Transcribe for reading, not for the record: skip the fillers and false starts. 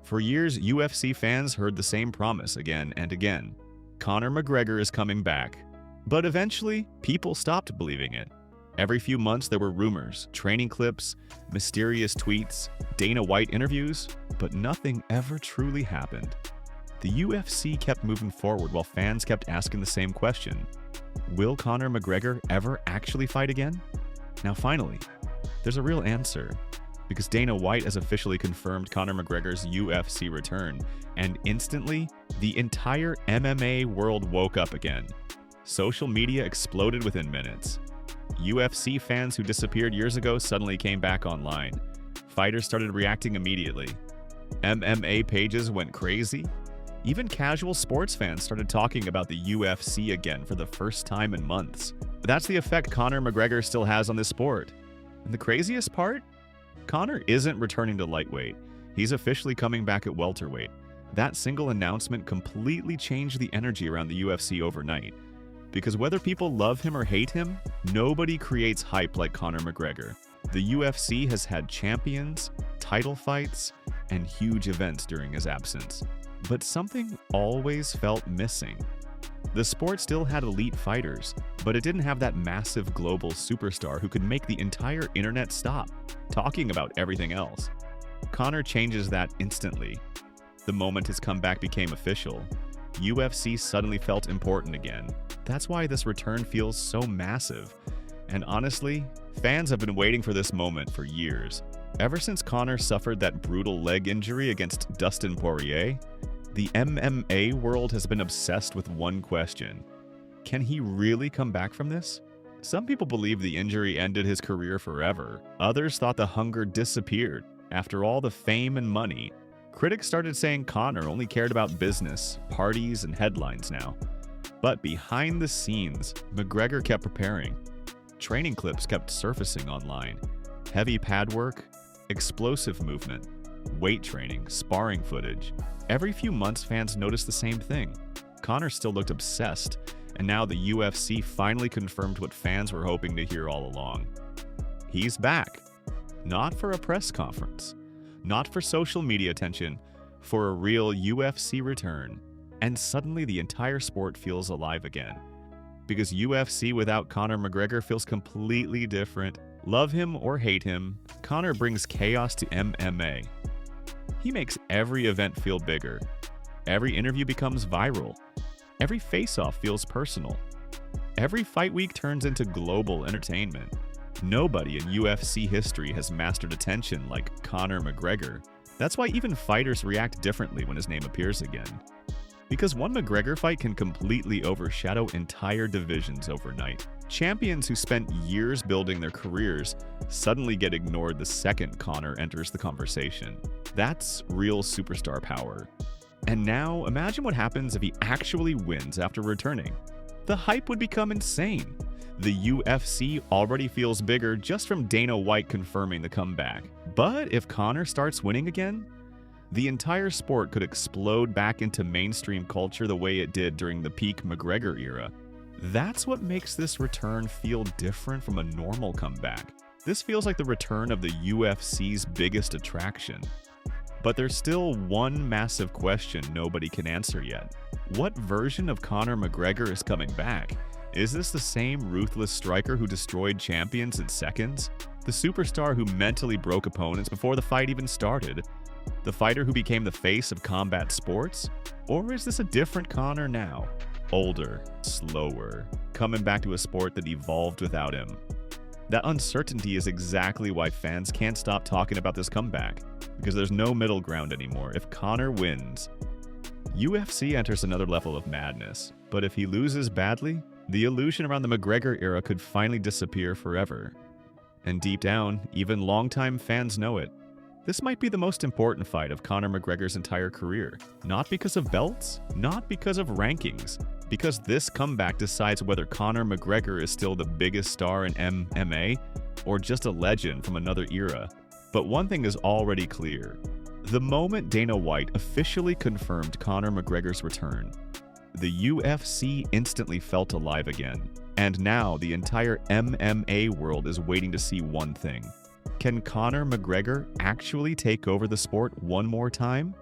For years, UFC fans heard the same promise again and again. Conor McGregor is coming back. But eventually, people stopped believing it. Every few months there were rumors, training clips, mysterious tweets, Dana White interviews, but nothing ever truly happened. The UFC kept moving forward while fans kept asking the same question. Will Conor McGregor ever actually fight again? Now finally, there's a real answer. Because Dana White has officially confirmed Conor McGregor's UFC return, and instantly, the entire MMA world woke up again. Social media exploded within minutes. UFC fans who disappeared years ago suddenly came back online. Fighters started reacting immediately. MMA pages went crazy. Even casual sports fans started talking about the UFC again for the first time in months. That's the effect Conor McGregor still has on this sport. And the craziest part? Conor isn't returning to lightweight. He's officially coming back at welterweight. That single announcement completely changed the energy around the UFC overnight. Because whether people love him or hate him, nobody creates hype like Conor McGregor. The UFC has had champions, title fights, and huge events during his absence. But something always felt missing. The sport still had elite fighters, but it didn't have that massive global superstar who could make the entire internet stop talking about everything else. Conor changes that instantly. The moment his comeback became official, UFC suddenly felt important again. That's why this return feels so massive. And honestly, fans have been waiting for this moment for years. Ever since Conor suffered that brutal leg injury against Dustin Poirier, the MMA world has been obsessed with one question. Can he really come back from this? Some people believe the injury ended his career forever. Others thought the hunger disappeared. After all the fame and money, critics started saying Conor only cared about business, parties, and headlines now. But behind the scenes, McGregor kept preparing. Training clips kept surfacing online. Heavy pad work, explosive movement, weight training, sparring footage. Every few months, fans noticed the same thing. Conor still looked obsessed, and now the UFC finally confirmed what fans were hoping to hear all along. He's back. Not for a press conference, not for social media attention, for a real UFC return. And suddenly the entire sport feels alive again. Because UFC without Conor McGregor feels completely different. Love him or hate him, Conor brings chaos to MMA. He makes every event feel bigger. Every interview becomes viral. Every face-off feels personal. Every fight week turns into global entertainment. Nobody in UFC history has mastered attention like Conor McGregor. That's why even fighters react differently when his name appears again. Because one McGregor fight can completely overshadow entire divisions overnight. Champions who spent years building their careers suddenly get ignored the second Conor enters the conversation. That's real superstar power. And now, imagine what happens if he actually wins after returning. The hype would become insane. The UFC already feels bigger just from Dana White confirming the comeback. But if Conor starts winning again, the entire sport could explode back into mainstream culture the way it did during the peak McGregor era. That's what makes this return feel different from a normal comeback. This feels like the return of the UFC's biggest attraction. But there's still one massive question nobody can answer yet. What version of Conor McGregor is coming back? Is this the same ruthless striker who destroyed champions in seconds? The superstar who mentally broke opponents before the fight even started? The fighter who became the face of combat sports? Or is this a different Conor now? Older, slower, coming back to a sport that evolved without him. That uncertainty is exactly why fans can't stop talking about this comeback, because there's no middle ground anymore. If Conor wins, UFC enters another level of madness. But if he loses badly, the illusion around the McGregor era could finally disappear forever. And deep down, even longtime fans know it. This might be the most important fight of Conor McGregor's entire career. Not because of belts, not because of rankings, because this comeback decides whether Conor McGregor is still the biggest star in MMA or just a legend from another era. But one thing is already clear. The moment Dana White officially confirmed Conor McGregor's return, the UFC instantly felt alive again. And now the entire MMA world is waiting to see one thing. Can Conor McGregor actually take over the sport one more time?